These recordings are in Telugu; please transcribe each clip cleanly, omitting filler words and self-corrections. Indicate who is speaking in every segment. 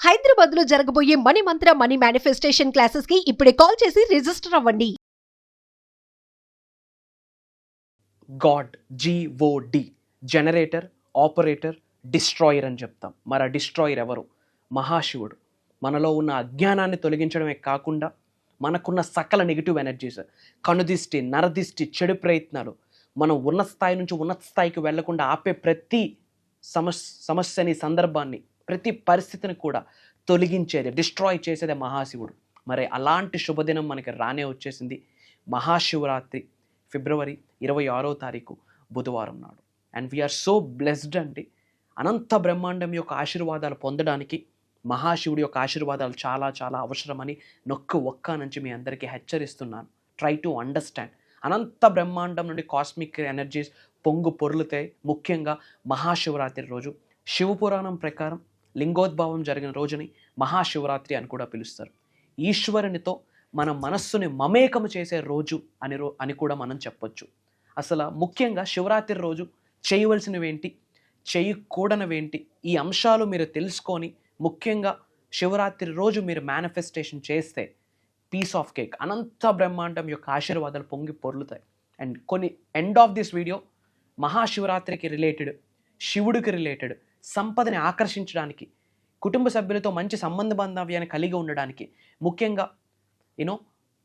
Speaker 1: హైదరాబాద్ లో జరగబోయే మనీ మంత్ర మనీ మేనిఫెస్టేషన్ క్లాసెస్ కి ఇప్పుడే కాల్ చేసి రిజిస్టర్ అవ్వండి.
Speaker 2: God, GOD, generator, operator, destroyer అని చెప్తాం. మరి ఆ డిస్ట్రాయర్ ఎవరు? మహాశివుడు. మనలో ఉన్న అజ్ఞానాన్ని తొలగించడమే కాకుండా మనకున్న సకల నెగిటివ్ ఎనర్జీస్, కనుదిష్టి, నరదిష్టి, చెడు ప్రయత్నాలు, మనం ఉన్న స్థాయి నుంచి ఉన్నత స్థాయికి వెళ్లకుండా ఆపే ప్రతి సమస్యని, సందర్భాన్ని, ప్రతి పరిస్థితిని కూడా తొలగించేది, డిస్ట్రాయ్ చేసేదే మహాశివుడు. మరి అలాంటి శుభదినం మనకి రానే వచ్చేసింది. మహాశివరాత్రి ఫిబ్రవరి 26వ తారీఖు బుధవారం నాడు. అండ్ వీఆర్ సో బ్లెస్డ్ అండి. అనంత బ్రహ్మాండం యొక్క ఆశీర్వాదాలు పొందడానికి మహాశివుడి యొక్క ఆశీర్వాదాలు చాలా చాలా అవసరమని ఒక్క నుంచి మీ అందరికీ హెచ్చరిస్తున్నాను. Try to understand. అనంత బ్రహ్మాండం నుండి కాస్మిక్ ఎనర్జీస్ పొంగు పొర్లుతాయి. ముఖ్యంగా మహాశివరాత్రి రోజు శివపురాణం ప్రకారం లింగోద్భవం జరిగిన రోజుని మహాశివరాత్రి అని కూడా పిలుస్తారు. ఈశ్వరునితో మన మనస్సుని మమేకము చేసే రోజు అని కూడా మనం చెప్పొచ్చు. అసలు ముఖ్యంగా శివరాత్రి రోజు చేయవలసినవేంటి, చేయకూడనివేంటి, ఈ అంశాలు మీరు తెలుసుకొని ముఖ్యంగా శివరాత్రి రోజు మీరు మేనిఫెస్టేషన్ చేస్తే పీస్ ఆఫ్ కేక్, అనంత బ్రహ్మాండం యొక్క ఆశీర్వాదాలు పొంగి పొర్లుతాయి. అండ్ కొన్ని ఎండ్ ఆఫ్ దిస్ వీడియో మహాశివరాత్రికి రిలేటెడ్, శివుడికి రిలేటెడ్, సంపదని ఆకర్షించడానికి, కుటుంబ సభ్యులతో మంచి సంబంధ బాంధవ్యాన్ని కలిగి ఉండడానికి, ముఖ్యంగా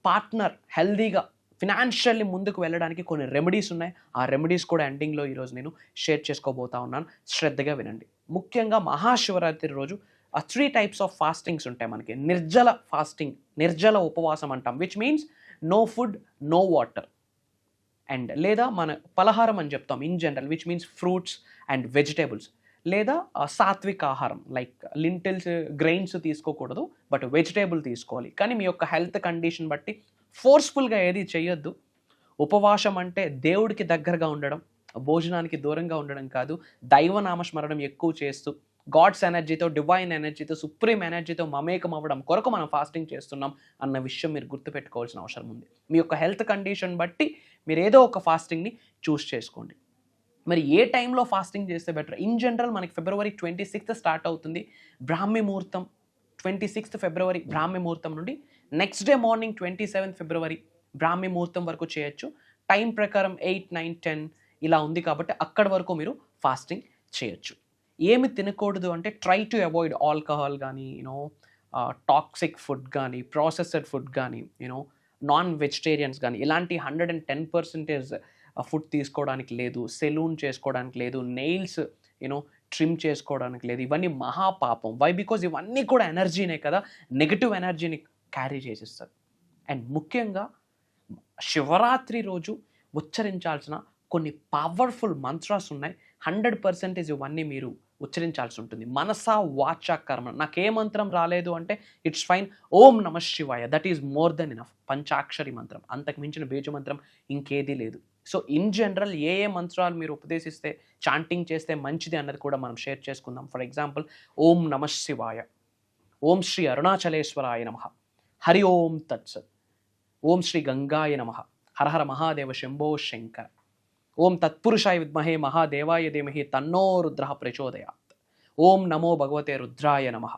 Speaker 2: పార్ట్నర్ హెల్దీగా ఫినాన్షియల్లీ ముందుకు వెళ్ళడానికి కొన్ని రెమెడీస్ ఉన్నాయి. ఆ రెమెడీస్ కూడా ఎండింగ్లో ఈరోజు నేను షేర్ చేసుకోబోతా ఉన్నాను. శ్రద్ధగా వినండి. ముఖ్యంగా మహాశివరాత్రి రోజు 3 టైప్స్ ఆఫ్ ఫాస్టింగ్స్ ఉంటాయి మనకి. నిర్జల ఫాస్టింగ్, నిర్జల ఉపవాసం అంటాం, which means no food, no water. And లేదా మన పలహారం అని చెప్తాం in general, which means fruits and vegetables. లేదా సాత్విక ఆహారం లైక్ లింటిల్స్, గ్రెయిన్స్ తీసుకోకూడదు, బట్ వెజిటేబుల్ తీసుకోవాలి. కానీ మీ యొక్క హెల్త్ కండిషన్ బట్టి ఫోర్స్ఫుల్గా ఏది చేయొద్దు. ఉపవాసం అంటే దేవుడికి దగ్గరగా ఉండడం, భోజనానికి దూరంగా ఉండడం కాదు, దైవనామస్మరణం ఎక్కువ చేస్తూ గాడ్స్ ఎనర్జీతో, డివైన్ ఎనర్జీతో, సుప్రీం ఎనర్జీతో మమేకం అవ్వడం కొరకు మనం ఫాస్టింగ్ చేస్తున్నాం అన్న విషయం మీరు గుర్తుపెట్టుకోవాల్సిన అవసరం ఉంది. మీ యొక్క హెల్త్ కండిషన్ బట్టి మీరు ఏదో ఒక ఫాస్టింగ్ని చూస్ చేసుకోండి. మరి ఏ టైంలో ఫాస్టింగ్ చేస్తే బెటర్? ఇన్ జనరల్ మనకి ఫిబ్రవరి 26th స్టార్ట్ అవుతుంది బ్రాహ్మీ ముహూర్తం. 26th ఫిబ్రవరి బ్రాహ్మీ ముహూర్తం నుండి నెక్స్ట్ డే మార్నింగ్ 27th ఫిబ్రవరి బ్రాహ్మీ ముహూర్తం వరకు చేయొచ్చు. టైం ప్రకారం 8, 9, 10 ఇలా ఉంది కాబట్టి అక్కడి వరకు మీరు ఫాస్టింగ్ చేయొచ్చు. ఏమి తినకూడదు అంటే ట్రై టు అవాయిడ్ ఆల్కహాల్ కానీ, టాక్సిక్ ఫుడ్ కానీ, ప్రాసెస్డ్ ఫుడ్ కానీ, నాన్ వెజిటేరియన్స్ కానీ, ఇలాంటి 110% ఫుడ్ తీసుకోవడానికి లేదు, సెలూన్ చేసుకోవడానికి లేదు, నెయిల్స్ ట్రిమ్ చేసుకోవడానికి లేదు. ఇవన్నీ మహాపాపం. వై? బికాజ్ ఇవన్నీ కూడా ఎనర్జీనే కదా, నెగిటివ్ ఎనర్జీని క్యారీ చేసిస్తారు. అండ్ ముఖ్యంగా శివరాత్రి రోజు ఉచ్చరించాల్సిన కొన్ని పవర్ఫుల్ మంత్రాస్ ఉన్నాయి. 100% ఇవన్నీ మీరు ఉచ్చరించాల్సి ఉంటుంది. మనసా వాచ కర్మ. నాకు ఏ మంత్రం రాలేదు అంటే ఇట్స్ ఫైన్. ఓం నమ శివాయ, that is more than enough. పంచాక్షరి మంత్రం, అంతకు మించిన బీజ మంత్రం ఇంకేదీ లేదు. సో ఇన్ జనరల్ ఏ మంత్రాలు మీరు ఉపదేశిస్తే, చాంటింగ్ చేస్తే మంచిది అన్నది కూడా మనం షేర్ చేసుకుందాం. ఫర్ ఎగ్జాంపుల్, ఓం నమ శివాయ, ఓం శ్రీ అరుణాచలేశ్వరాయ నమః, హరి ఓం తత్సత్, ఓం శ్రీ గంగాయ నమః, హర హర మహాదేవ శంభో శంకర, ఓం తత్పురుషాయ విద్మహే మహాదేవాయ ధీమహి తన్నో రుద్రః ప్రచోదయాత్, ఓం నమో భగవతే రుద్రాయ నమః.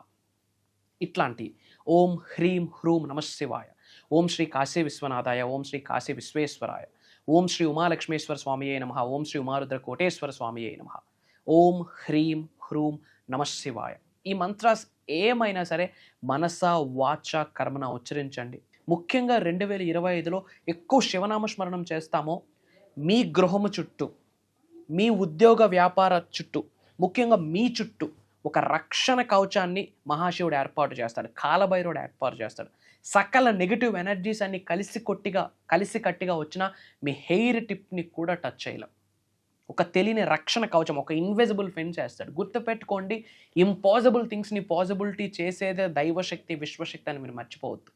Speaker 2: ఇట్లాంటి ఓం హ్రీం హ్రూం నమః శివాయ, ఓం శ్రీ కాశీ విశ్వనాథాయ, ఓం శ్రీ కాశీ విశ్వేశ్వరాయ, ఓం శ్రీ ఉమాలక్ష్మేశ్వర స్వామియే నమః, ఓం శ్రీ ఉమారుద్ర కోటేశ్వర స్వామియే నమః, ఓం హ్రీం హ్రూం నమః శివాయ. ఈ మంత్రాస్ ఏమైనా సరే మనసా వాచ కర్మన ఉచ్చరించండి. ముఖ్యంగా 2025లో ఎక్కువ శివనామస్మరణం చేస్తామో మీ గృహము చుట్టూ, మీ ఉద్యోగ వ్యాపార చుట్టూ, ముఖ్యంగా మీ చుట్టూ ఒక రక్షణ కవచాన్ని మహాశివుడు ఏర్పాటు చేస్తాడు, కాలభైరవుడు ఏర్పాటు చేస్తాడు. సకల నెగిటివ్ ఎనర్జీస్ అన్ని కలిసి కట్టిగా వచ్చిన మీ హెయిర్ టిప్ని కూడా టచ్ చేయలేం. ఒక తెలియని రక్షణ కవచం, ఒక ఇన్విజిబుల్ ఫెన్స్ వేస్తాడు. గుర్తుపెట్టుకోండి, ఇంపాసిబుల్ థింగ్స్ని పాసిబిలిటీ చేసేదే దైవశక్తి, విశ్వశక్తి అని మీరు మర్చిపోవద్దు.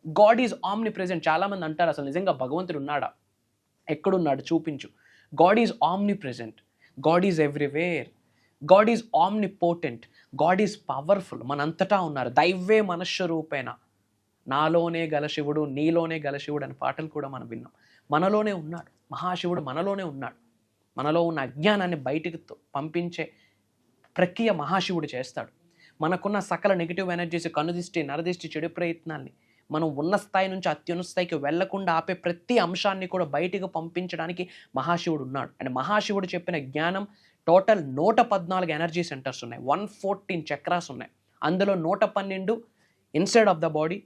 Speaker 2: God is omnipresent. చాలామంది అంటారు అసలు నిజంగా భగవంతుడు ఉన్నాడా, ఎక్కడున్నాడు చూపించు. God is omnipresent, God is everywhere, God is omnipotent, God is powerful. మనంతటా ఉన్నారు. దైవే మనుష్య రూపేణ, నాలోనే గల శివుడు, నీలోనే గల శివుడు అని పాటలు కూడా మనం విన్నాం. మనలోనే ఉన్నాడు మహాశివుడు, మనలోనే ఉన్నాడు. మనలో ఉన్న అజ్ఞానాన్ని బయటికి పంపించే ప్రక్రియ మహాశివుడు చేస్తాడు. మనకున్న సకల నెగిటివ్ ఎనర్జీస్, కనుదిష్టి, నరదిష్టి, చెడు ప్రయత్నాల్ని మనం ఉన్న స్థాయి నుంచి అత్యున్నత స్థాయికి వెళ్లకుండా ఆపే ప్రతి అంశాన్ని కూడా బయటికి పంపించడానికి మహాశివుడు ఉన్నాడు. అండ్ మహాశివుడు చెప్పిన జ్ఞానం టోటల్ 114 ఎనర్జీ సెంటర్స్ ఉన్నాయి, 114 చక్రాస్ ఉన్నాయి. అందులో 112 inside of the body,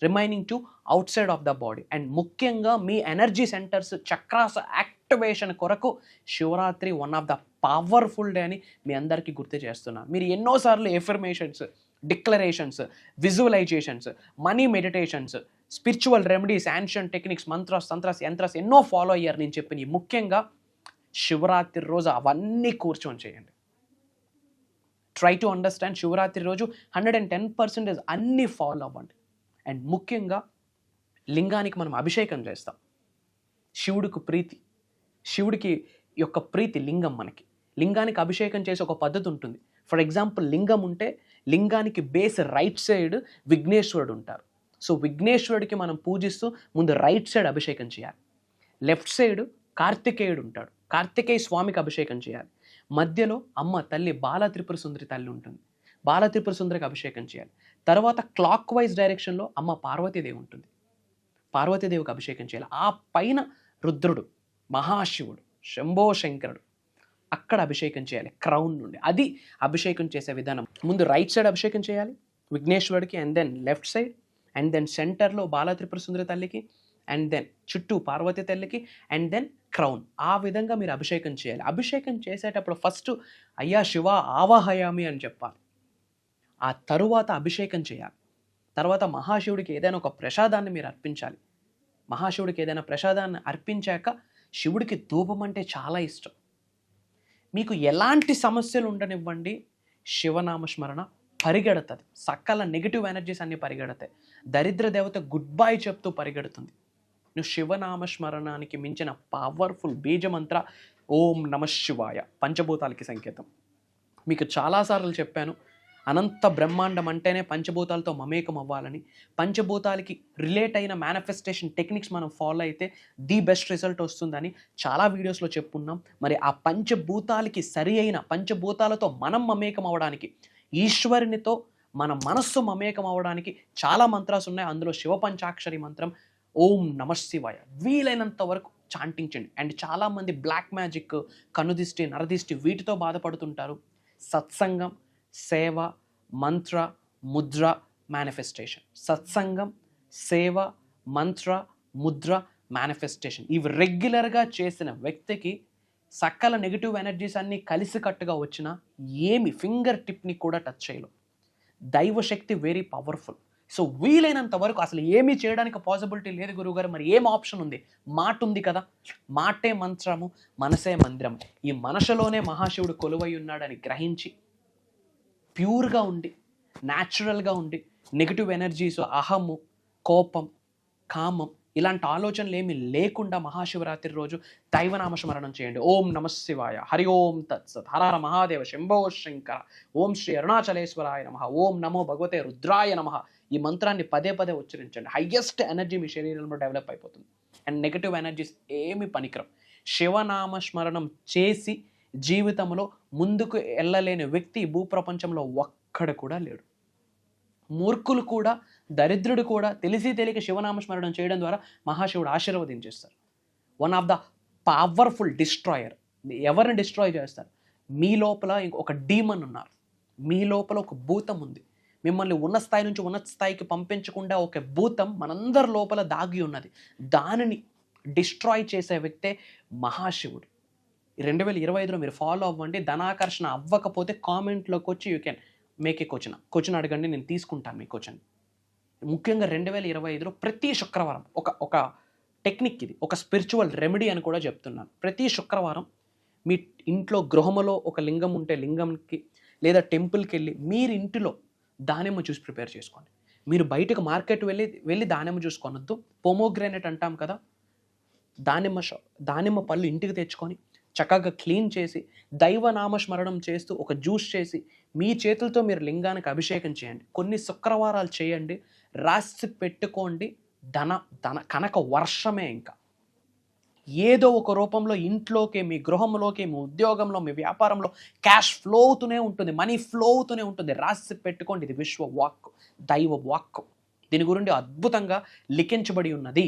Speaker 2: remaining 2 outside of the body. And ముఖ్యంగా మీ ఎనర్జీ సెంటర్స్ చక్రాస్ యాక్టివేషన్ కొరకు Shivaratri one of the powerful day అని మీ అందరికీ గుర్తు చేస్తున్నాను. మీరు ఎన్నోసార్లు affirmations, declarations, visualisations, money meditations, spiritual remedies, ancient techniques, mantras, tantras, yantras ఎన్నో ఫాలో అయ్యారు నేను చెప్పినవి. ముఖ్యంగా శివరాత్రి రోజు అవన్నీ కూర్చొని చేయండి. Try to understand. శివరాత్రి రోజు 110% అన్నీ ఫాలో అవ్వండి. అండ్ ముఖ్యంగా లింగానికి మనం అభిషేకం చేస్తాం. శివుడికి ప్రీతి, శివుడికి యొక్క ప్రీతి లింగం. మనకి లింగానికి అభిషేకం చేసే ఒక పద్ధతి ఉంటుంది. ఫర్ ఎగ్జాంపుల్ లింగం ఉంటే లింగానికి బేస్ రైట్ సైడ్ విఘ్నేశ్వరుడు ఉంటారు. సో విఘ్నేశ్వరుడికి మనం పూజిస్తూ ముందు రైట్ సైడ్ అభిషేకం చేయాలి. లెఫ్ట్ సైడ్ కార్తికేయుడు ఉంటాడు, కార్తికేయ స్వామికి అభిషేకం చేయాలి. మధ్యలో అమ్మ తల్లి బాల త్రిపుర సుందరి తల్లి ఉంటుంది, బాల త్రిపుర సుందరికి అభిషేకం చేయాలి. తర్వాత క్లాక్ వైజ్ డైరెక్షన్లో అమ్మ పార్వతీదేవి ఉంటుంది, పార్వతీదేవికి అభిషేకం చేయాలి. ఆ పైన రుద్రుడు, మహాశివుడు, శంభో శంకరుడు, అక్కడ అభిషేకం చేయాలి క్రౌన్ నుండి. అది అభిషేకం చేసే విధానం. ముందు రైట్ సైడ్ అభిషేకం చేయాలి విఘ్నేశ్వరుడికి, and then left side, and then సెంటర్లో బాల త్రిపుర సుందరి తల్లికి, అండ్ దెన్ చుట్టూ పార్వతీ తల్లికి, అండ్ దెన్ క్రౌన్. ఆ విధంగా మీరు అభిషేకం చేయాలి. అభిషేకం చేసేటప్పుడు ఫస్ట్ అయ్యా శివ ఆవాహయామి అని చెప్పాలి. ఆ తరువాత అభిషేకం చేయాలి. తర్వాత మహాశివుడికి ఏదైనా ఒక ప్రసాదాన్ని మీరు అర్పించాలి. మహాశివుడికి ఏదైనా ప్రసాదాన్ని అర్పించాక శివుడికి ధూపం అంటే చాలా ఇష్టం. మీకు ఎలాంటి సమస్యలు ఉండనివ్వండి, శివనామస్మరణ పరిగెడుతుంది. సకల నెగిటివ్ ఎనర్జీస్ అన్నీ పరిగెడతాయి. దరిద్ర దేవత గుడ్ బై చెప్తూ పరిగెడుతుంది. నువ్వు శివనామస్మరణానికి మించిన పవర్ఫుల్ బీజమంత్ర ఓం నమ శివాయ, పంచభూతాలకి సంకేతం. మీకు చాలాసార్లు చెప్పాను, అనంత బ్రహ్మాండం అంటేనే పంచభూతాలతో మమేకం అవ్వాలని. పంచభూతాలకి రిలేట్ అయిన మేనిఫెస్టేషన్ టెక్నిక్స్ మనం ఫాలో అయితే ది బెస్ట్ రిజల్ట్ వస్తుందని చాలా వీడియోస్లో చెప్పున్నాం. మరి ఆ పంచభూతాలకి సరి అయిన, పంచభూతాలతో మనం మమేకం అవ్వడానికి, ఈశ్వరునితో మన మనస్సు మమేకం అవ్వడానికి చాలా మంత్రాలు ఉన్నాయి. అందులో శివ పంచాక్షరి మంత్రం ఓం నమ శివాయ వీలైనంత వరకు చాంటించండి. అండ్ చాలామంది బ్లాక్ మ్యాజిక్, కనుదిష్టి, నరదిష్టి వీటితో బాధపడుతుంటారు. సత్సంగం, సేవ, మంత్ర, ముద్ర, మేనిఫెస్టేషన్. సత్సంగం, సేవ, మంత్ర, ముద్ర, మేనిఫెస్టేషన్ ఇవి రెగ్యులర్గా చేసిన వ్యక్తికి సకల నెగిటివ్ ఎనర్జీస్ అన్నీ కలిసికట్టుగా వచ్చినా ఏమి ఫింగర్ టిప్ని కూడా టచ్ చేయలేం. దైవశక్తి వెరీ పవర్ఫుల్. సో వీలైనంత వరకు అసలు ఏమీ చేయడానికి పాసిబిలిటీ లేదు గురువుగారు, మరి ఏం ఆప్షన్ ఉంది? మాట ఉంది కదా, మాటే మంత్రము, మనసే మందిరం. ఈ మనసులోనే మహాశివుడు కొలువై ఉన్నాడని గ్రహించి ప్యూర్గా ఉండి, న్యాచురల్గా ఉండి, నెగిటివ్ ఎనర్జీస్, అహము, కోపం, కామం ఇలాంటి ఆలోచనలు ఏమీ లేకుండా మహాశివరాత్రి రోజు దైవనామస్మరణం చేయండి. ఓం నమ శివాయ, హరి ఓం తత్సత్, హర మహాదేవ, శంభో శంకర, ఓం శ్రీ అరుణాచలేశ్వరాయ నమ, ఓం నమో భగవతే రుద్రాయ నమ. ఈ మంత్రాన్ని పదే పదే ఉచ్చరించండి. హయ్యెస్ట్ ఎనర్జీ మీ శరీరంలో డెవలప్ అయిపోతుంది. అండ్ నెగిటివ్ ఎనర్జీస్ ఏమి పనికిరం. శివనామస్మరణం చేసి జీవితంలో ముందుకు వెళ్ళలేని వ్యక్తి భూప్రపంచంలో ఒక్కడ కూడా లేడు. మూర్ఖులు కూడా, దరిద్రుడు కూడా తెలిసి తెలియక శివనామస్మరణం చేయడం ద్వారా మహాశివుడు ఆశీర్వదించేస్తారు. One of the powerful destroyer. ఎవరిని డిస్ట్రాయ్ చేస్తారు? మీ లోపల ఒక డీమన్ ఉన్నారు, మీ లోపల ఒక భూతం ఉంది. మిమ్మల్ని ఉన్న స్థాయి నుంచి ఉన్నత స్థాయికి పంపించకుండా ఒక భూతం మనందరి లోపల దాగి ఉన్నది. దానిని డిస్ట్రాయ్ చేసే వ్యక్తే మహాశివుడు. 2025లో మీరు ఫాలో అవ్వండి. ధనాకర్షణ అవ్వకపోతే కామెంట్లోకి వచ్చి you can make a question అడగండి, నేను తీసుకుంటాను మీ క్వశ్చన్. ముఖ్యంగా 2025లో ప్రతి శుక్రవారం ఒక టెక్నిక్, ఇది ఒక స్పిరిచువల్ రెమెడీ అని కూడా చెప్తున్నాను. ప్రతి శుక్రవారం మీ ఇంట్లో గృహములో ఒక లింగం ఉంటే లింగంకి లేదా టెంపుల్కి వెళ్ళి మీరు ఇంటిలో దానిమ్మ జ్యూస్ ప్రిపేర్ చేసుకోండి. మీరు బయటకు మార్కెట్ వెళ్ళి దానిమ్మ జ్యూస్ కొనొద్దు. పోమోగ్రానైట్ అంటాం కదా, దానిమ్మ పళ్ళు ఇంటికి తెచ్చుకొని చక్కగా క్లీన్ చేసి దైవనామస్మరణం చేస్తూ ఒక జ్యూస్ చేసి మీ చేతులతో మీరు లింగానికి అభిషేకం చేయండి. కొన్ని శుక్రవారాలు చేయండి, రాసి పెట్టుకోండి. కనక వర్షమే. ఇంకా ఏదో ఒక రూపంలో ఇంట్లోకి, మీ గృహంలోకి, మీ ఉద్యోగంలో, మీ వ్యాపారంలో క్యాష్ ఫ్లో అవుతూనే ఉంటుంది, మనీ ఫ్లో అవుతూనే ఉంటుంది. రాసి పెట్టుకోండి, ఇది విశ్వ వాక్కు, దైవ వాక్కు. దీని గురించి అద్భుతంగా లిఖించబడి ఉన్నది.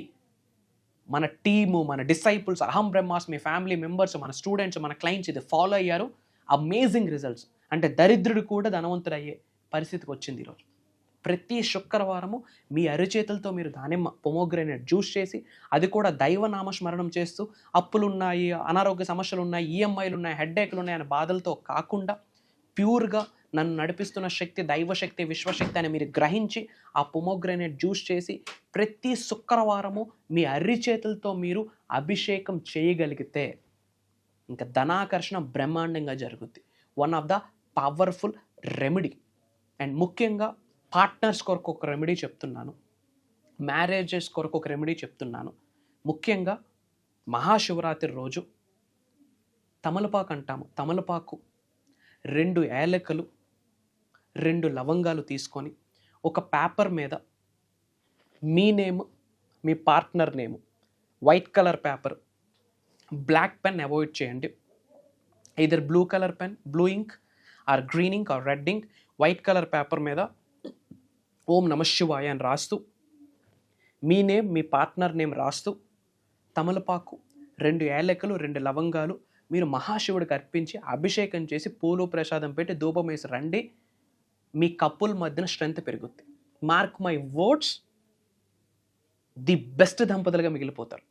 Speaker 2: మన టీము, మన డిసైపుల్స్, అహం బ్రహ్మాస్, మీ ఫ్యామిలీ మెంబర్స్, మన స్టూడెంట్స్, మన క్లయింట్స్ ఇది ఫాలో అయ్యారు. Amazing results. అంటే దరిద్రుడు కూడా ధనవంతుడయ్యే పరిస్థితికి వచ్చింది ఈరోజు. ప్రతి శుక్రవారము మీ అరిచేతులతో మీరు దానిమ్మ పొమోగ్రేనేట్ జ్యూస్ చేసి, అది కూడా దైవనామస్మరణం చేస్తూ, అప్పులున్నాయి, అనారోగ్య సమస్యలు ఉన్నాయి, ఈఎంఐలు ఉన్నాయి, హెడ్ఏక్లు ఉన్నాయి అనే బాధలతో కాకుండా ప్యూర్గా నన్ను నడిపిస్తున్న శక్తి, దైవశక్తి, విశ్వశక్తి అని మీరు గ్రహించి ఆ పొమోగ్రేనేట్ జ్యూస్ చేసి ప్రతి శుక్రవారము మీ అరిచేతులతో మీరు అభిషేకం చేయగలిగితే ఇంకా ధనాకర్షణ బ్రహ్మాండంగా జరుగుద్ది. One of the powerful remedy. And ముఖ్యంగా పార్ట్నర్స్ కొరకు ఒక రెమెడీ చెప్తున్నాను, మ్యారేజెస్ కొరకు ఒక రెమెడీ చెప్తున్నాను. ముఖ్యంగా మహాశివరాత్రి రోజు తమలపాకు అంటాము, తమలపాకు, 2 ఏలకలు, 2 లవంగాలు తీసుకొని ఒక పేపర్ మీద మీ నేమ్, మీ partner name, white colour paper, black pen avoid చేయండి. either blue colour pen, blue ink or green ink or red ink, white colour paper మీద ఓం నమ శివాయ అని రాస్తూ, మీ నేమ్, మీ పార్ట్నర్ నేమ్ రాస్తూ, తమలపాకు, 2 ఏలకలు, 2 లవంగాలు మీరు మహాశివుడికి అర్పించి అభిషేకం చేసి పూలు ప్రసాదం పెట్టి ధూపం వేసి రండి. మీ కప్పుల మధ్యన స్ట్రెంత్ పెరుగుద్ది. Mark my words, the best దంపతులుగా మిగిలిపోతారు.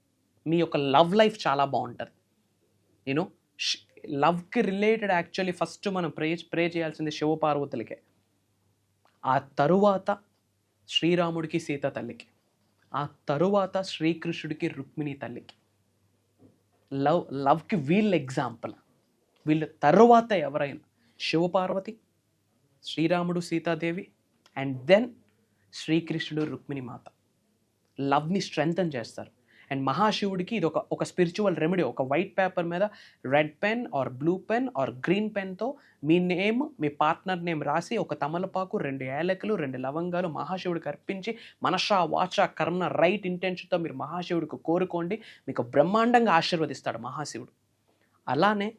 Speaker 2: మీ యొక్క లవ్ లైఫ్ చాలా బాగుంటుంది. నేను లవ్కి రిలేటెడ్ యాక్చువల్లీ ఫస్ట్ మనం ప్రే చేయాల్సింది శివపార్వతులకే, ఆ తరువాత శ్రీరాముడికి సీత తల్లికి, ఆ తరువాత శ్రీకృష్ణుడికి రుక్మిణి తల్లికి. లవ్కి వీళ్ళు ఎగ్జాంపుల్. వీళ్ళు తరువాత ఎవరైనా శివపార్వతి, శ్రీరాముడు సీతాదేవి, అండ్ దెన్ శ్రీకృష్ణుడు రుక్మిణి మాత లవ్ని స్ట్రెంగ్తన్ చేస్తారు. అండ్ మహాశివుడికి ఇది ఒక స్పిరిచువల్ రెమెడీ. ఒక వైట్ పేపర్ మీద red pen or blue pen or green పెన్తో మీ నేమ్, మీ పార్ట్నర్ నేమ్ రాసి ఒక తమలపాకు, 2 ఏలకలు, 2 లవంగాలు మహాశివుడికి అర్పించి మనష వాచ కర్మ రైట్ ఇంటెన్షన్తో మీరు మహాశివుడికి కోరుకోండి. మీకు బ్రహ్మాండంగా ఆశీర్వదిస్తాడు మహాశివుడు. అలానే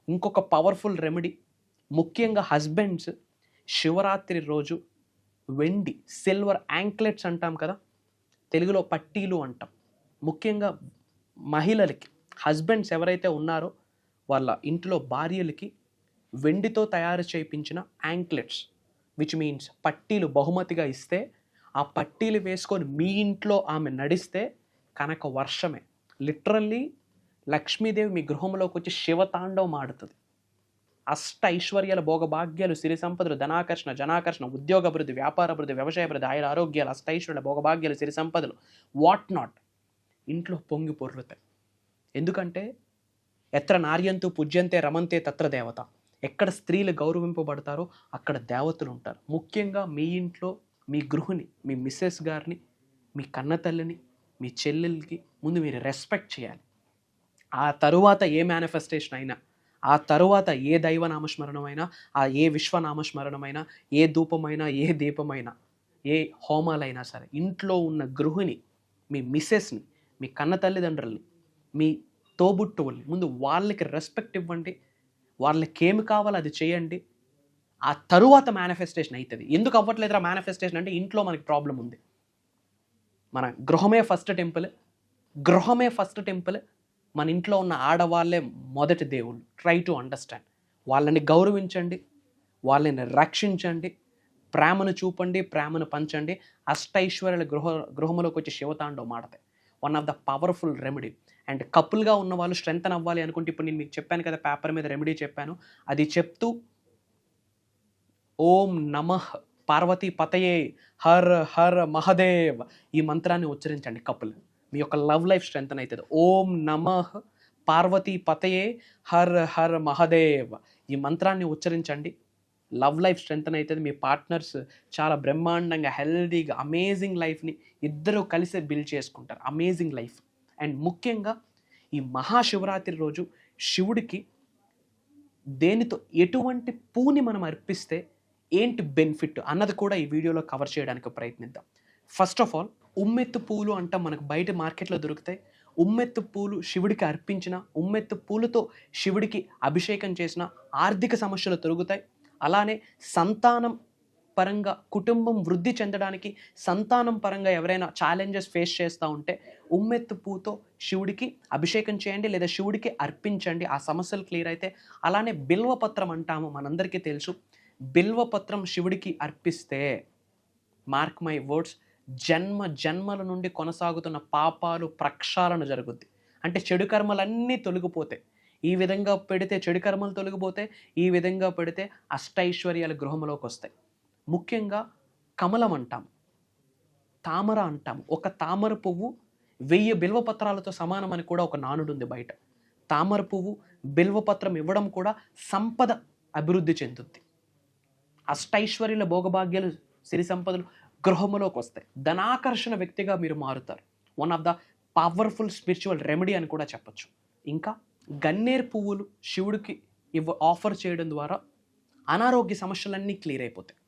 Speaker 2: ఇంకొక పవర్ఫుల్ రెమెడీ, ముఖ్యంగా హస్బెండ్స్ శివరాత్రి రోజు వెండి, సిల్వర్ యాంక్లెట్స్ అంటాం కదా, తెలుగులో పట్టీలు అంటాం. ముఖ్యంగా మహిళలకి, హస్బెండ్స్ ఎవరైతే ఉన్నారో వాళ్ళ ఇంట్లో భార్యలకి వెండితో తయారు చేయించిన యాంక్లెట్స్, విచ్ మీన్స్ పట్టీలు బహుమతిగా ఇస్తే, ఆ పట్టీలు వేసుకొని మీ ఇంట్లో ఆమె నడిస్తే కనుక వర్షమే, లిటరల్లీ లక్ష్మీదేవి మీ గృహంలోకి వచ్చి శివతాండవం ఆడుతుంది. ఐశ్వర్యాల భోగభాగ్యాలు, సిరి సంపదలు, ధనాకర్షణ, జనాకర్షణ, ఉద్యోగ అభివృద్ధి, వ్యాపార అభివృద్ధి, వ్యవసాయ అభివృద్ధి, ఆయుర ఆరోగ్యాలు, ఐశ్వర్యాల భోగభాగ్యాలు, సిరి సంపదలు, వాట్ నాట్ ఇంట్లో పొంగి పొర్లుతాయి. ఎందుకంటే ఎత్ర నార్యంతు పూజ్యంతే రమంతే తత్ర దేవత. ఎక్కడ స్త్రీలు గౌరవింపబడతారో అక్కడ దేవతలు ఉంటారు. ముఖ్యంగా మీ ఇంట్లో మీ గృహిణి, మీ మిస్సెస్ గారిని, మీ కన్నతల్లిని, మీ చెల్లెలకి ముందు మీరు రెస్పెక్ట్ చేయాలి. ఆ తరువాత ఏ మేనిఫెస్టేషన్ అయినా, ఆ తరువాత ఏ దైవనామస్మరణమైనా, ఆ ఏ విశ్వనామస్మరణమైనా, ఏ ధూపమైనా, ఏ దీపమైనా, ఏ హోమాలైనా సరే, ఇంట్లో ఉన్న గృహిణి, మీ మిస్సెస్ని, మీ కన్న తల్లిదండ్రుల్ని, మీ తోబుట్టువుల్ని ముందు వాళ్ళకి రెస్పెక్ట్ ఇవ్వండి. వాళ్ళకి ఏమి కావాలో అది చేయండి. ఆ తరువాత మేనిఫెస్టేషన్ అవుతుంది. ఎందుకు అవ్వట్లేదురా మేనిఫెస్టేషన్ అంటే ఇంట్లో మనకి ప్రాబ్లం ఉంది. మన గృహమే ఫస్ట్ టెంపుల్, గృహమే ఫస్ట్ టెంపుల్. మన ఇంట్లో ఉన్న ఆడవాళ్ళే మొదటి దేవుళ్ళు. Try to understand. వాళ్ళని గౌరవించండి, వాళ్ళని రక్షించండి, ప్రేమను చూపండి, ప్రేమను పంచండి. అష్టైశ్వర్యాల గృహంలోకి వచ్చి శివతాండవం ఆడతాయి. One of the powerful remedy. And కపుల్గా ఉన్న వాళ్ళు స్ట్రెంగ్తన్ అవ్వాలి అనుకుంటే, ఇప్పుడు నేను మీకు చెప్పాను కదా పేపర్ మీద రెమెడీ చెప్పాను, అది చెప్తూ ఓం నమః పార్వతీ పతయే హర్ హర్ మహదేవ్ ఈ మంత్రాన్ని ఉచ్చరించండి కపుల్. మీ యొక్క లవ్ లైఫ్ స్ట్రెంగ్తన్ అవుతుంది. ఓం నమః పార్వతీ పతయే హర్ హర్ మహదేవ్ ఈ మంత్రాన్ని ఉచ్చరించండి. లవ్ లైఫ్ స్ట్రెంగ్తన్ అవుతుంది. మీ పార్ట్నర్స్ చాలా బ్రహ్మాండంగా, హెల్దీగా, అమేజింగ్ లైఫ్ని ఇద్దరు కలిసి బిల్డ్ చేసుకుంటారు. Amazing life. అండ్ ముఖ్యంగా ఈ మహాశివరాత్రి రోజు శివుడికి దేనితో, ఎటువంటి పూని మనం అర్పిస్తే ఏంటి బెనిఫిట్ అన్నది కూడా ఈ వీడియోలో కవర్ చేయడానికి ప్రయత్నిద్దాం. ఫస్ట్ ఆఫ్ ఆల్, ఉమ్మెత్తు పూలు అంటాం, మనకు బయట మార్కెట్లో దొరుకుతాయి. ఉమ్మెత్తు పూలు శివుడికి అర్పించిన, ఉమ్మెత్తు పూలతో శివుడికి అభిషేకం చేసిన ఆర్థిక సమస్యలు తొలగుతాయి. అలానే సంతానం పరంగా కుటుంబం వృద్ధి చెందడానికి, సంతానం పరంగా ఎవరైనా ఛాలెంజెస్ ఫేస్ చేస్తూ ఉంటే ఉమ్మెత్తు పూతో శివుడికి అభిషేకం చేయండి లేదా శివుడికి అర్పించండి, ఆ సమస్యలు క్లియర్ అయితే. అలానే బిల్వపత్రం అంటాము, మనందరికీ తెలుసు. బిల్వపత్రం శివుడికి అర్పిస్తే, మార్క్ మై వర్డ్స్, జన్మల నుండి కొనసాగుతున్న పాపాలు ప్రక్షాళన జరుగుద్ది. అంటే చెడు కర్మలన్నీ తొలగిపోతాయి. ఈ విధంగా పెడితే చెడు కర్మలు తొలగిపోతే, ఈ విధంగా పెడితే అష్టైశ్వర్యాలు గృహంలోకి వస్తాయి. ముఖ్యంగా కమలం అంటాం, తామర అంటాం. ఒక తామర పువ్వు 1000 బిల్వపత్రాలతో సమానం అని కూడా ఒక నానుడు ఉంది బయట. తామర పువ్వు బిల్వపత్రం ఇవ్వడం కూడా సంపద అభివృద్ధి చెందుద్ది. అష్టైశ్వర్యుల భోగభాగ్యాలు, సిరి సంపదలు గృహంలోకి వస్తాయి. ధనాకర్షణ వ్యక్తిగా మీరు మారుతారు. One of the powerful spiritual remedy అని కూడా చెప్పచ్చు. ఇంకా గన్నేరు పువ్వులు శివుడికి ఆఫర్ చేయడం ద్వారా అనారోగ్య సమస్యలన్నీ క్లియర్ అయిపోతాయి.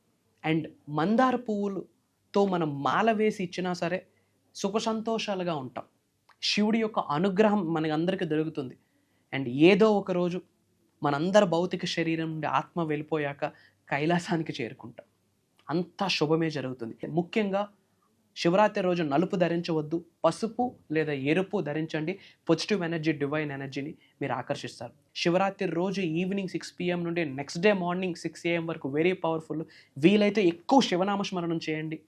Speaker 2: అండ్ మందార పువ్వులతో మనం మాల వేసి ఇచ్చినా సరే సుఖ సంతోషాలుగా ఉంటాం. శివుడి యొక్క అనుగ్రహం మనకందరికీ దొరుకుతుంది. అండ్ ఏదో ఒక రోజు మనందరి భౌతిక శరీరం నుండి ఆత్మ వెళ్ళిపోయాక కైలాసానికి చేరుకుంటాం. అంతా శుభమే జరుగుతుంది. ముఖ్యంగా శివరాత్రి రోజు నలుపు ధరించవద్దు, పసుపు లేదా ఎరుపు ధరించండి. పాజిటివ్ ఎనర్జీ, డివైన్ ఎనర్జీని మీరు ఆకర్షిస్తారు. శివరాత్రి రోజు ఈవినింగ్ 6 PM నుండి నెక్స్ట్ డే మార్నింగ్ 6 AM వరకు వెరీ పవర్ఫుల్. వీలైతే ఎక్కువ శివనామస్మరణం చేయండి,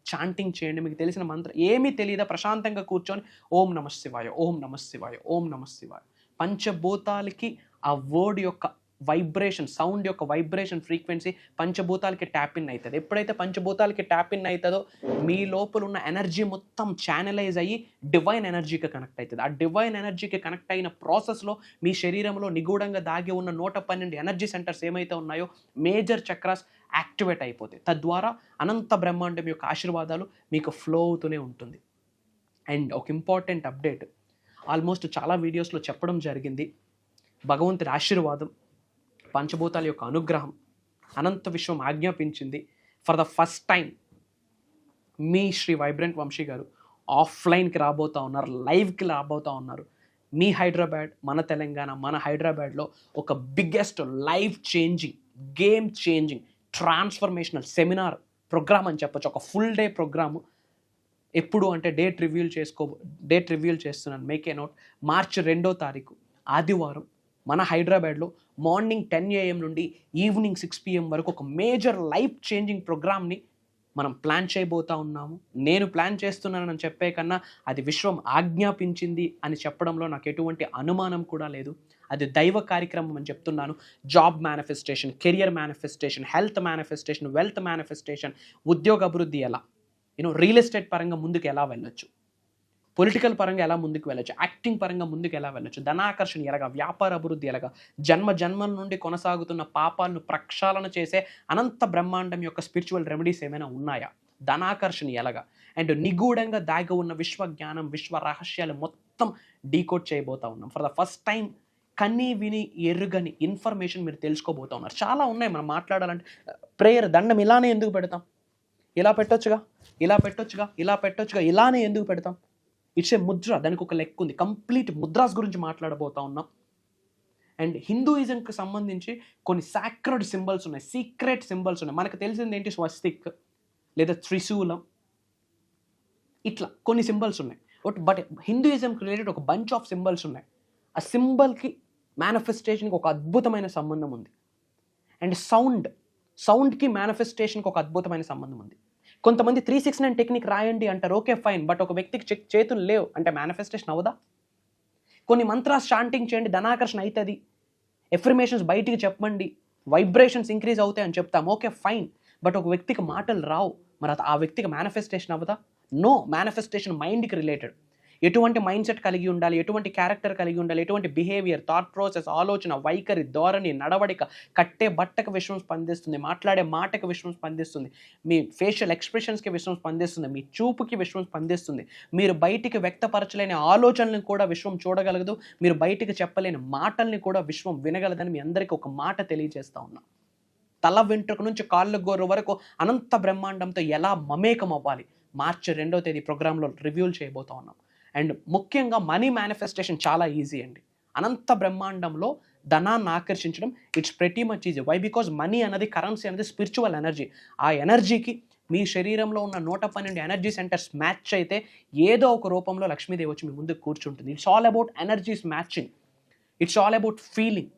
Speaker 2: చాంటింగ్ చేయండి. మీకు తెలిసిన మంత్రం ఏమీ తెలియదా, ప్రశాంతంగా కూర్చొని ఓం నమః శివాయ, ఓం నమః శివాయ, ఓం నమః శివాయ. పంచభూతాలకి ఆ వర్డ్ యొక్క వైబ్రేషన్, సౌండ్ యొక్క వైబ్రేషన్ ఫ్రీక్వెన్సీ పంచభూతాలకి ట్యాప్ ఇన్ అవుతుంది. ఎప్పుడైతే పంచభూతాలకి ట్యాప్ ఇన్ అవుతుందో మీ లోపల ఉన్న ఎనర్జీ మొత్తం ఛానలైజ్ అయ్యి డివైన్ ఎనర్జీకి కనెక్ట్ అవుతుంది. ఆ డివైన్ ఎనర్జీకి కనెక్ట్ అయిన ప్రాసెస్లో మీ శరీరంలో నిగూఢంగా దాగి ఉన్న 112 ఎనర్జీ సెంటర్స్ ఏమైతే ఉన్నాయో మేజర్ చక్రాస్ యాక్టివేట్ అయిపోతాయి. తద్వారా అనంత బ్రహ్మాండం యొక్క ఆశీర్వాదాలు మీకు ఫ్లో అవుతూనే ఉంటుంది. అండ్ ఒక ఇంపార్టెంట్ అప్డేట్, ఆల్మోస్ట్ చాలా వీడియోస్లో చెప్పడం జరిగింది. భగవంతుడి ఆశీర్వాదం, పంచభూతాల యొక్క అనుగ్రహం అనంత విశ్వం ఆజ్ఞాపించింది. ఫర్ ద ఫస్ట్ టైం మీ శ్రీ వైబ్రెంట్ వంశీ గారు ఆఫ్లైన్కి రాబోతూ ఉన్నారు, లైవ్కి రాబోతూ ఉన్నారు. మీ హైదరాబాద్, మన తెలంగాణ, మన హైదరాబాద్లో ఒక biggest life changing, game changing, transformational seminar program అని చెప్పొచ్చు. ఒక ఫుల్ డే ప్రోగ్రాము. ఎప్పుడు అంటే డేట్ రివ్యూల్ చేస్తున్నాను, మేక్ ఏ నోట్. మార్చి 2వ తారీఖు ఆదివారం మన హైదరాబాద్లో మార్నింగ్ 10 AM నుండి ఈవినింగ్ 6 PM వరకు ఒక మేజర్ లైఫ్ చేంజింగ్ ప్రోగ్రామ్ని మనం ప్లాన్ చేయబోతూ ఉన్నాము. నేను ప్లాన్ చేస్తున్నానని చెప్పే కన్నా అది విశ్వం ఆజ్ఞాపించింది అని చెప్పడంలో నాకు ఎటువంటి అనుమానం కూడా లేదు. అది దైవ కార్యక్రమం అని చెప్తున్నాను. Job manifestation, career manifestation, health manifestation, wealth manifestation, ఉద్యోగ అభివృద్ధి ఎలా, రియల్ ఎస్టేట్ పరంగా ముందుకు ఎలా వెళ్ళొచ్చు, పొలిటికల్ పరంగా ఎలా ముందుకు వెళ్ళొచ్చు, యాక్టింగ్ పరంగా ముందుకు ఎలా వెళ్ళొచ్చు, ధనాకర్షణ ఎలాగా, వ్యాపార అభివృద్ధి ఎలాగా, జన్మల నుండి కొనసాగుతున్న పాపాలను ప్రక్షాళన చేసే అనంత బ్రహ్మాండం యొక్క స్పిరిచువల్ రెమెడీస్ ఏమైనా ఉన్నాయా, ధనాకర్షణ ఎలాగా, అండ్ నిగూఢంగా దాగి ఉన్న విశ్వ జ్ఞానం, విశ్వ రహస్యాలు మొత్తం డీకోడ్ చేయబోతా ఉన్నాం. ఫర్ ద ఫస్ట్ టైం కన్నీ విని ఎరుగని ఇన్ఫర్మేషన్ మీరు తెలుసుకోబోతా ఉన్నారు. చాలా ఉన్నాయి మనం మాట్లాడాలంటే. ప్రేయర్ దండం ఇలానే ఎందుకు పెడతాం, ఇలా పెట్టొచ్చుగా, ఇలా పెట్టొచ్చుగా, ఇలా పెట్టొచ్చుగా, ఇలానే ఎందుకు పెడతాం? ఇట్స్ ఏ ముద్ర, దానికి ఒక లెక్క ఉంది. కంప్లీట్ ముద్రాస్ గురించి మాట్లాడబోతా ఉన్నాం. అండ్ హిందూయిజంకి సంబంధించి కొన్ని సాక్రెడ్ సింబల్స్ ఉన్నాయి, సీక్రెట్ సింబల్స్ ఉన్నాయి. మనకు తెలిసింది ఏంటి, స్వస్తిక్ లేదా త్రిశూలం, ఇట్లా కొన్ని సింబల్స్ ఉన్నాయి. బట్ హిందూయిజంకి రిలేటెడ్ ఒక బంచ్ ఆఫ్ సింబల్స్ ఉన్నాయి. ఆ సింబల్కి మేనిఫెస్టేషన్కి ఒక అద్భుతమైన సంబంధం ఉంది. అండ్ సౌండ్కి మేనిఫెస్టేషన్కి ఒక అద్భుతమైన సంబంధం ఉంది. కొంతమంది 369 టెక్నిక్ రాయండి అంటారు, ఓకే ఫైన్. బట్ ఒక వ్యక్తికి చేతులు లేవు అంటే మేనిఫెస్టేషన్ అవ్వదా? కొన్ని మంత్రాస్ చాంటింగ్ చేయండి, ధనాకర్షణ అవుతుంది. ఎఫర్మేషన్స్ బయటికి చెప్పండి, వైబ్రేషన్స్ ఇంక్రీజ్ అవుతాయి అని చెప్తాం, ఓకే ఫైన్. బట్ ఒక వ్యక్తికి మాటలు రావు, మరి ఆ వ్యక్తికి మేనిఫెస్టేషన్ అవ్వదా? నో. మేనిఫెస్టేషన్ మైండ్కి రిలేటెడ్. ఎటువంటి మైండ్ సెట్ కలిగి ఉండాలి, ఎటువంటి క్యారెక్టర్ కలిగి ఉండాలి, ఎటువంటి బిహేవియర్, థాట్ ప్రాసెస్, ఆలోచన, వైఖరి, ధోరణి, నడవడిక, కట్టే బట్టకు విశ్వం స్పందిస్తుంది, మాట్లాడే మాటకు విశ్వం స్పందిస్తుంది, మీ ఫేషియల్ ఎక్స్ప్రెషన్స్కి విశ్వం స్పందిస్తుంది, మీ చూపుకి విశ్వం స్పందిస్తుంది, మీరు బయటికి వ్యక్తపరచలేని ఆలోచనలను కూడా విశ్వం చూడగలగదు, మీరు బయటికి చెప్పలేని మాటల్ని కూడా విశ్వం వినగలదని మీ అందరికీ ఒక మాట తెలియజేస్తా ఉన్నా. తల వెంట్రుక నుంచి కాళ్ళ గోరు వరకు అనంత బ్రహ్మాండంతో ఎలా మమేకం అవ్వాలి, మార్చి 2వ తేదీ ప్రోగ్రాంలో రివ్యూల్ చేయబోతా ఉన్నాం. అండ్ ముఖ్యంగా మనీ మేనిఫెస్టేషన్ చాలా ఈజీ అండి. అనంత బ్రహ్మాండంలో ధనాన్ని ఆకర్షించడం it's pretty much easy. Why? Because money అనేది, కరెన్సీ అనేది స్పిరిచువల్ ఎనర్జీ. ఆ ఎనర్జీకి మీ శరీరంలో ఉన్న 112 ఎనర్జీ సెంటర్స్ మ్యాచ్ అయితే ఏదో ఒక రూపంలో లక్ష్మీదేవి వచ్చి మీ ముందు కూర్చుంటుంది. It's all about energies matching. It's all about feeling.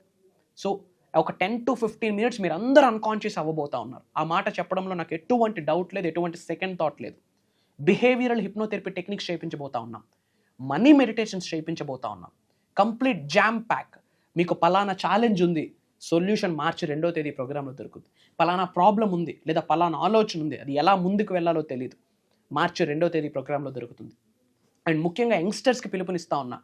Speaker 2: So ఒక 10 to 15 మినిట్స్ మీరు అందరూ అన్కాన్షియస్ అవ్వబోతా ఉన్నారు. ఆ మాట చెప్పడంలో నాకు ఎటువంటి డౌట్ లేదు, ఎటువంటి సెకండ్ థాట్ లేదు. బిహేవియరల్ హిప్నోథెరపీ టెక్నిక్స్ చేయించబోతా ఉన్నాం, మనీ మెడిటేషన్స్ చేయించబోతా ఉన్నాం. Complete jam pack. మీకు పలానా ఛాలెంజ్ ఉంది, సొల్యూషన్ మార్చి 2వ తేదీ ప్రోగ్రాంలో దొరుకుతుంది. పలానా ప్రాబ్లం ఉంది లేదా పలానా ఆలోచన ఉంది, అది ఎలా ముందుకు వెళ్ళాలో తెలియదు, మార్చి 2వ తేదీ ప్రోగ్రాంలో దొరుకుతుంది. అండ్ ముఖ్యంగా యంగ్స్టర్స్కి పిలుపునిస్తా ఉన్నా.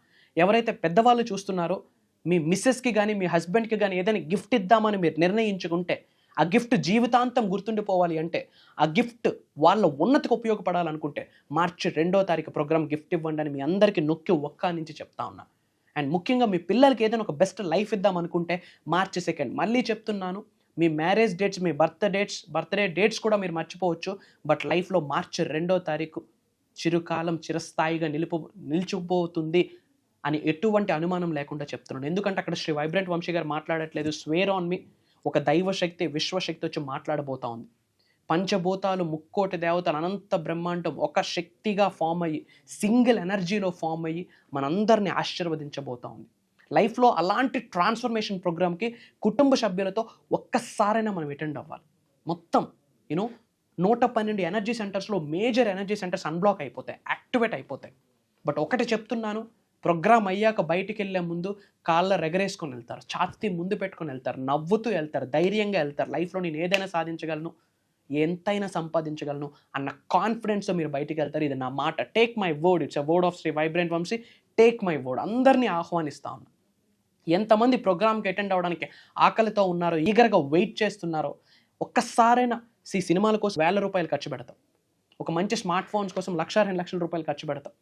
Speaker 2: ఎవరైతే పెద్దవాళ్ళు చూస్తున్నారో, మీ మిస్సెస్కి కానీ మీ హస్బెండ్కి కానీ ఏదైనా గిఫ్ట్ ఇద్దామని మీరు నిర్ణయించుకుంటే, ఆ గిఫ్ట్ జీవితాంతం గుర్తుండిపోవాలి అంటే, ఆ గిఫ్ట్ వాళ్ళ ఉన్నతికి ఉపయోగపడాలనుకుంటే, మార్చి 2వ తారీఖు ప్రోగ్రామ్ గిఫ్ట్ ఇవ్వండి అని మీ అందరికీ నొక్కి ఒక్క నుంచి చెప్తా ఉన్నా. అండ్ ముఖ్యంగా మీ పిల్లలకి ఏదైనా ఒక బెస్ట్ లైఫ్ ఇద్దాం అనుకుంటే, మార్చి 2 మళ్ళీ చెప్తున్నాను, మీ మ్యారేజ్ డేట్స్, మీ బర్త్డే డేట్స్ కూడా మీరు మర్చిపోవచ్చు. బట్ లైఫ్లో మార్చి 2వ తారీఖు చిరుకాలం చిరస్థాయిగా నిలిచిపోతుంది అని ఎటువంటి అనుమానం లేకుండా చెప్తున్నాను. ఎందుకంటే అక్కడ శ్రీ వైబ్రెంట్ వంశీ గారు మాట్లాడట్లేదు, స్వేర్ ఆన్ మీ, ఒక దైవశక్తి, విశ్వశక్తి వచ్చి మాట్లాడబోతా ఉంది. పంచభూతాలు, ముక్కోటి దేవతలు, అనంత బ్రహ్మాండం ఒక శక్తిగా ఫామ్ అయ్యి, సింగిల్ ఎనర్జీలో ఫామ్ అయ్యి మనందరినీ ఆశీర్వదించబోతా ఉంది. లైఫ్లో అలాంటి ట్రాన్స్ఫర్మేషన్ ప్రోగ్రామ్కి కుటుంబ సభ్యులతో ఒక్కసారైనా మనం అటెండ్ అవ్వాలి. మొత్తం 112 ఎనర్జీ సెంటర్స్లో మేజర్ ఎనర్జీ సెంటర్స్ అన్బ్లాక్ అయిపోతాయి, యాక్టివేట్ అయిపోతాయి. బట్ ఒకటి చెప్తున్నాను, ప్రోగ్రామ్ అయ్యాక బయటికి వెళ్ళే ముందు కాళ్ళ రెగరేసుకొని వెళ్తారు, ఛాతీ ముందు పెట్టుకొని వెళ్తారు, నవ్వుతూ వెళ్తారు, ధైర్యంగా వెళ్తారు. లైఫ్లో నేను ఏదైనా సాధించగలను, ఎంతైనా సంపాదించగలను అన్న కాన్ఫిడెన్స్తో మీరు బయటికి వెళ్తారు. ఇది నా మాట. Take my word. It's a word of Shri vibrant Vamsi. Take my word. అందరినీ ఆహ్వానిస్తా ఉన్నా. ఎంతమంది ప్రోగ్రామ్కి అటెండ్ అవ్వడానికి ఆకలితో ఉన్నారో, ఈగర్గా వెయిట్ చేస్తున్నారో, ఒక్కసారైనా సినిమాల కోసం ₹1,000 ఖర్చు పెడతాం, ఒక మంచి స్మార్ట్ ఫోన్స్ కోసం ₹1,00,000 ఖర్చు పెడతాం,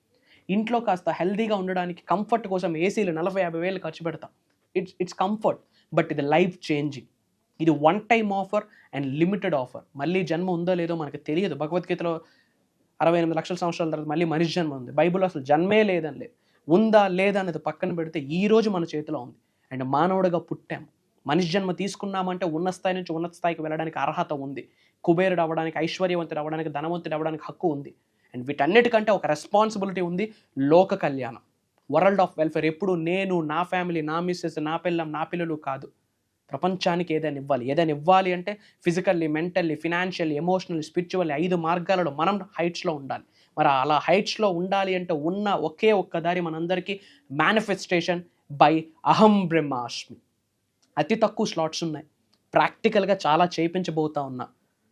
Speaker 2: ఇంట్లో కాస్త హెల్దీగా ఉండడానికి కంఫర్ట్ కోసం ఏసీలు 40-50 వేలు ఖర్చు పెడతాం. ఇట్స్ కంఫర్ట్, బట్ ఇది లైఫ్ చేంజింగ్. ఇది one time offer and limited offer. మళ్ళీ జన్మ ఉందో లేదో మనకు తెలియదు. భగవద్గీతలో 68 లక్షల సంవత్సరాల తర్వాత మళ్ళీ మనిషి జన్మ ఉంది. బైబిల్లో అసలు జన్మే లేదని లేదు. ఉందా లేదా అనేది పక్కన పెడితే ఈరోజు మన చేతిలో ఉంది. అండ్ మానవుడిగా పుట్టాం, మనిషి జన్మ తీసుకున్నామంటే ఉన్న స్థాయి నుంచి ఉన్నత స్థాయికి వెళ్ళడానికి అర్హత ఉంది. కుబేరుడు అవ్వడానికి, ఐశ్వర్యవంతుడు అవ్వడానికి, ధనవంతుడు అవ్వడానికి హక్కు ఉంది. అండ్ వీటన్నిటికంటే ఒక రెస్పాన్సిబిలిటీ ఉంది, లోక కళ్యాణం, వరల్డ్ ఆఫ్ వెల్ఫేర్. ఎప్పుడు నేను, నా ఫ్యామిలీ, నా మిస్సెస్, నా పిల్లం, నా పిల్లలు కాదు, ప్రపంచానికి ఏదైనా ఇవ్వాలి అంటే physically, mentally, financially, emotionally, spiritually 5 మార్గాలలో మనం హైట్స్లో ఉండాలి. మరి అలా హైట్స్లో ఉండాలి అంటే ఉన్న ఒకే ఒక్క దారి మనందరికీ మేనిఫెస్టేషన్ బై అహం బ్రహ్మాస్మి. అతి తక్కువ స్లాట్స్ ఉన్నాయి, ప్రాక్టికల్గా చాలా చేయించబోతా ఉన్నా.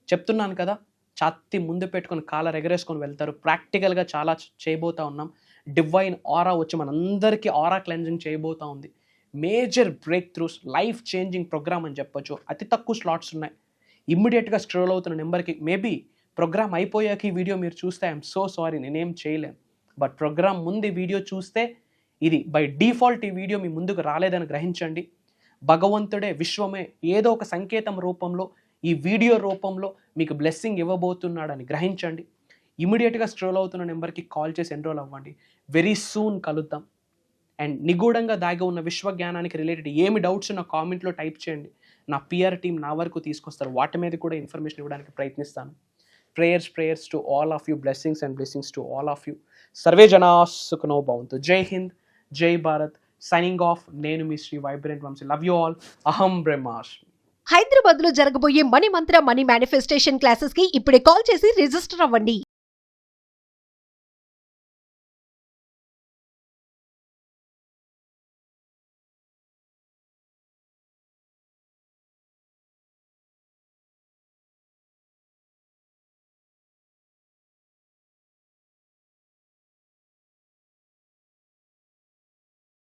Speaker 2: చెప్తున్నాను కదా, ఛాతీ ముందు పెట్టుకొని కాళ్ళ ఎగరేసుకొని వెళ్తారు. ప్రాక్టికల్గా చాలా చేయబోతా ఉన్నాం. డివైన్ ఆరా వచ్చి మనందరికీ ఆరా క్లెన్జింగ్ చేయబోతా ఉంది. Major breakthroughs, life changing program అని చెప్పొచ్చు. అతి తక్కువ స్లాట్స్ ఉన్నాయి. ఇమ్మీడియట్గా స్క్రోల్ అవుతున్న నెంబర్కి, మేబీ ప్రోగ్రామ్ అయిపోయాక ఈ వీడియో మీరు చూస్తే ఐఎమ్ సో సారీ, నేనేం చేయలేను. బట్ ప్రోగ్రామ్ ముందు ఈ వీడియో చూస్తే ఇది బై డిఫాల్ట్ ఈ వీడియో మీ ముందుకు రాలేదని గ్రహించండి. భగవంతుడే, విశ్వమే ఏదో ఒక సంకేతం రూపంలో, ఈ వీడియో రూపంలో మీకు బ్లెస్సింగ్ ఇవ్వబోతున్నాడని గ్రహించండి. ఇమీడియట్గా స్క్రోల్ అవుతున్న నెంబర్కి కాల్ చేసి ఎన్రోల్ అవ్వండి. వెరీ సూన్ కలుద్దాం. అండ్ నిగూఢంగా దాగి ఉన్న విశ్వజ్ఞానానికి రిలేటెడ్ ఏమి డౌట్స్ ఉన్న కామెంట్లో టైప్ చేయండి. నా పిఆర్ టీం నా వరకు తీసుకొస్తారు, వాటి మీద కూడా ఇన్ఫర్మేషన్ ఇవ్వడానికి ప్రయత్నిస్తాను. Prayers to all of you, blessings to all of you. Survey జనా సుఖనో భవంతు. జై హింద్, జై భారత్. Signing off. నేను మీ Shri vibrant Vamsi. Love you all. అహం బ్రహ్మాస్మి.
Speaker 1: హైదరాబాద్ లో జరగబోయే మనీ మంత్ర మనీ మేనిఫెస్టేషన్ క్లాసెస్ కి ఇప్పుడే కాల్ చేసి రిజిస్టర్ అవ్వండి.